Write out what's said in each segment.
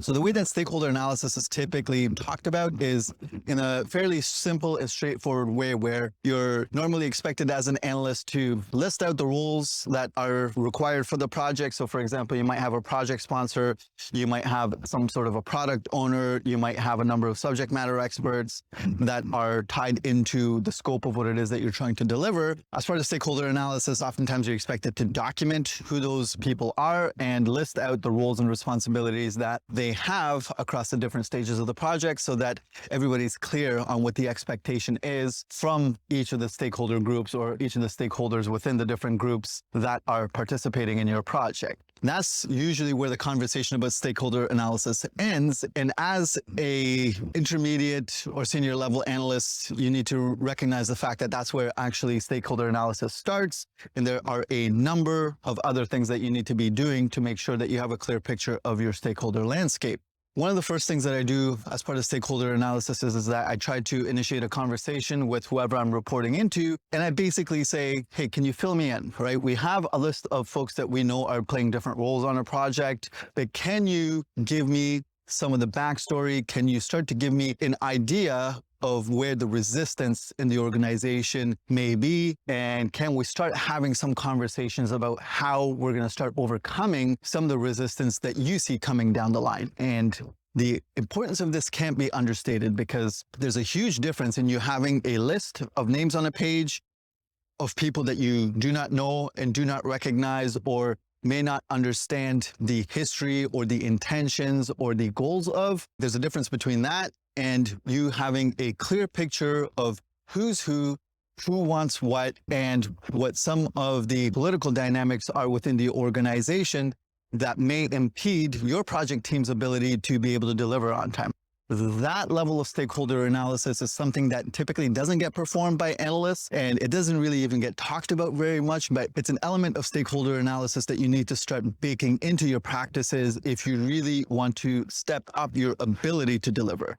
So the way that stakeholder analysis is typically talked about is in a fairly simple and straightforward way where you're normally expected as an analyst to list out the roles that are required for the project. So for example, you might have a project sponsor, you might have some sort of a product owner, you might have a number of subject matter experts that are tied into the scope of what it is that you're trying to deliver. As part of stakeholder analysis, oftentimes you're expected to document who those people are and list out the roles and responsibilities that they have across the different stages of the project so that everybody's clear on what the expectation is from each of the stakeholder groups or each of the stakeholders within the different groups that are participating in your project. That's usually where the conversation about stakeholder analysis ends. And as a intermediate or senior level analyst, you need to recognize the fact that that's where actually stakeholder analysis starts. And there are a number of other things that you need to be doing to make sure that you have a clear picture of your stakeholder landscape. One of the first things that I do as part of stakeholder analysis is that I try to initiate a conversation with whoever I'm reporting into. And I basically say, hey, can you fill me in, right? We have a list of folks that we know are playing different roles on a project, but can you give me some of the backstory? Can you start to give me an idea of where the resistance in the organization may be? And can we start having some conversations about how we're going to start overcoming some of the resistance that you see coming down the line? And the importance of this can't be understated because there's a huge difference in you having a list of names on a page of people that you do not know and do not recognize or may not understand the history or the intentions or the goals of. There's a difference between that and you having a clear picture of who's who wants what, and what some of the political dynamics are within the organization that may impede your project team's ability to be able to deliver on time. That level of stakeholder analysis is something that typically doesn't get performed by analysts, and it doesn't really even get talked about very much, but it's an element of stakeholder analysis that you need to start baking into your practices if you really want to step up your ability to deliver.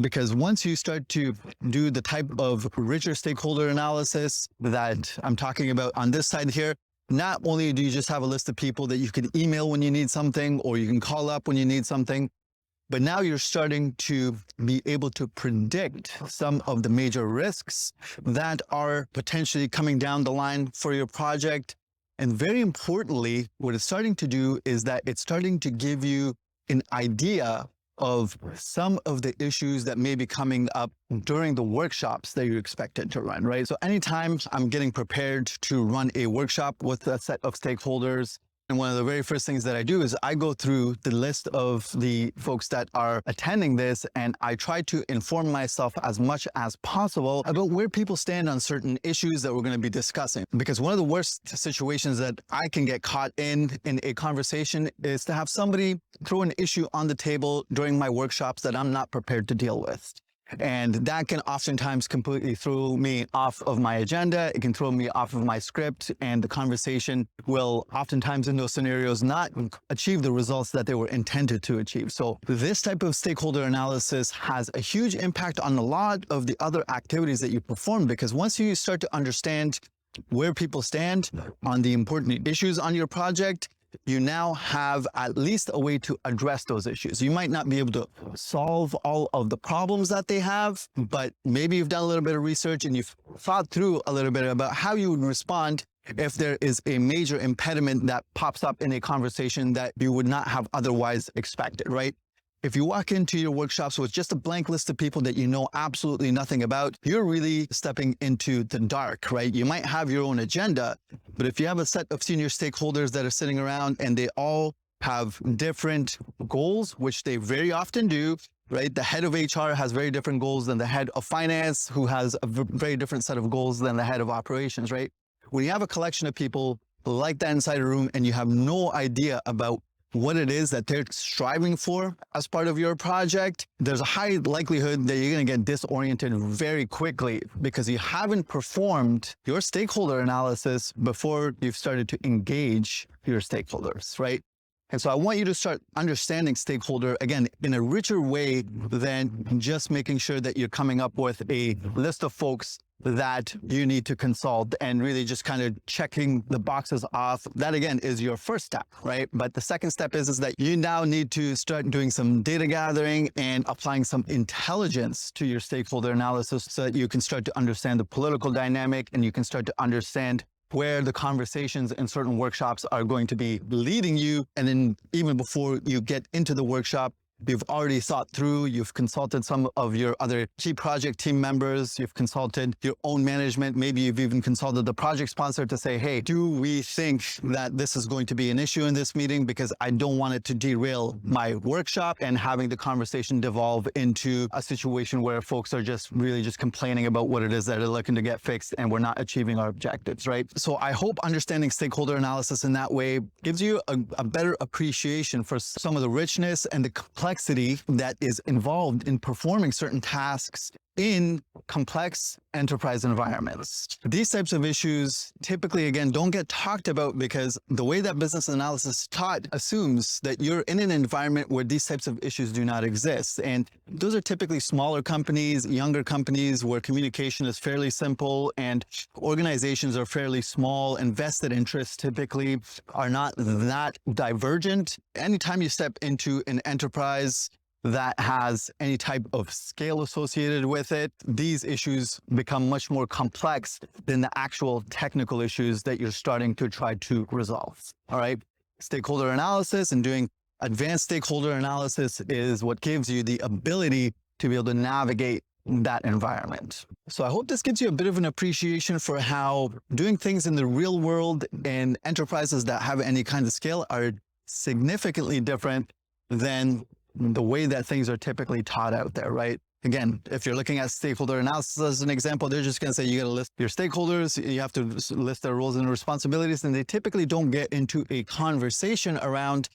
Because once you start to do the type of richer stakeholder analysis that I'm talking about on this side here, not only do you just have a list of people that you can email when you need something or you can call up when you need something, but now you're starting to be able to predict some of the major risks that are potentially coming down the line for your project. And very importantly, what it's starting to do is that it's starting to give you an idea of some of the issues that may be coming up during the workshops that you're expected to run, right? So anytime I'm getting prepared to run a workshop with a set of stakeholders, and one of the very first things that I do is I go through the list of the folks that are attending this, and I try to inform myself as much as possible about where people stand on certain issues that we're going to be discussing. Because one of the worst situations that I can get caught in a conversation is to have somebody throw an issue on the table during my workshops that I'm not prepared to deal with. And that can oftentimes completely throw me off of my agenda. It can throw me off of my script, and the conversation will oftentimes in those scenarios not achieve the results that they were intended to achieve. So this type of stakeholder analysis has a huge impact on a lot of the other activities that you perform, because once you start to understand where people stand on the important issues on your project, you now have at least a way to address those issues. You might not be able to solve all of the problems that they have, but maybe you've done a little bit of research and you've thought through a little bit about how you would respond if there is a major impediment that pops up in a conversation that you would not have otherwise expected, right? If you walk into your workshops with just a blank list of people that you know absolutely nothing about, you're really stepping into the dark, right? You might have your own agenda, but if you have a set of senior stakeholders that are sitting around and they all have different goals, which they very often do, right? The head of HR has very different goals than the head of finance, who has a very different set of goals than the head of operations, right? When you have a collection of people like that inside a room and you have no idea about what it is that they're striving for as part of your project, there's a high likelihood that you're going to get disoriented very quickly because you haven't performed your stakeholder analysis before you've started to engage your stakeholders, right? And so I want you to start understanding stakeholder, again, in a richer way than just making sure that you're coming up with a list of folks that you need to consult and really just kind of checking the boxes off. That, again, is your first step, right? But the second step is that you now need to start doing some data gathering and applying some intelligence to your stakeholder analysis so that you can start to understand the political dynamic and you can start to understand where the conversations in certain workshops are going to be leading you. And then even before you get into the workshop, you've already thought through, you've consulted some of your other key project team members, you've consulted your own management, maybe you've even consulted the project sponsor to say, hey, do we think that this is going to be an issue in this meeting? Because I don't want it to derail my workshop and having the conversation devolve into a situation where folks are just really just complaining about what it is that they're looking to get fixed and we're not achieving our objectives, right? So I hope understanding stakeholder analysis in that way gives you a better appreciation for some of the richness and the complexity that is involved in performing certain tasks in complex enterprise environments. These types of issues typically, again, don't get talked about because the way that business analysis is taught assumes that you're in an environment where these types of issues do not exist. And those are typically smaller companies, younger companies where communication is fairly simple and organizations are fairly small and vested interests typically are not that divergent. Anytime you step into an enterprise that has any type of scale associated with it, these issues become much more complex than the actual technical issues that you're starting to try to resolve. All right. Stakeholder analysis and doing advanced stakeholder analysis is what gives you the ability to be able to navigate that environment. So I hope this gives you a bit of an appreciation for how doing things in the real world and enterprises that have any kind of scale are significantly different than the way that things are typically taught out there, right? Again, if you're looking at stakeholder analysis as an example, they're just going to say you got to list your stakeholders, you have to list their roles and responsibilities, and they typically don't get into a conversation around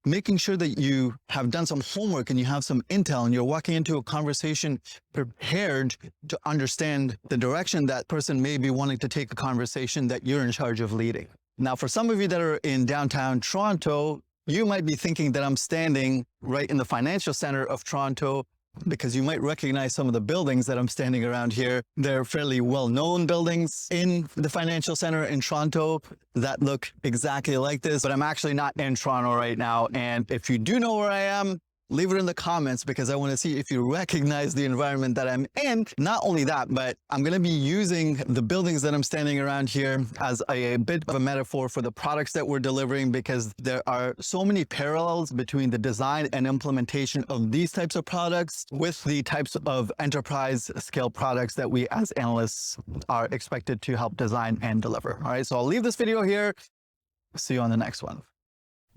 making sure that you have done some homework and you have some intel and you're walking into a conversation prepared to understand the direction that person may be wanting to take a conversation that you're in charge of leading. Now, for some of you that are in downtown Toronto, you might be thinking that I'm standing right in the financial center of Toronto because you might recognize some of the buildings that I'm standing around here. They're fairly well-known buildings in the financial center in Toronto that look exactly like this, but I'm actually not in Toronto right now. And if you do know where I am, leave it in the comments because I want to see if you recognize the environment that I'm in. Not only that, but I'm going to be using the buildings that I'm standing around here as a bit of a metaphor for the products that we're delivering because there are so many parallels between the design and implementation of these types of products with the types of enterprise scale products that we as analysts are expected to help design and deliver. All right, so I'll leave this video here. See you on the next one.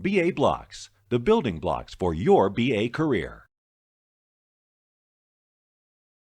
BA Blocks, the building blocks for your BA career.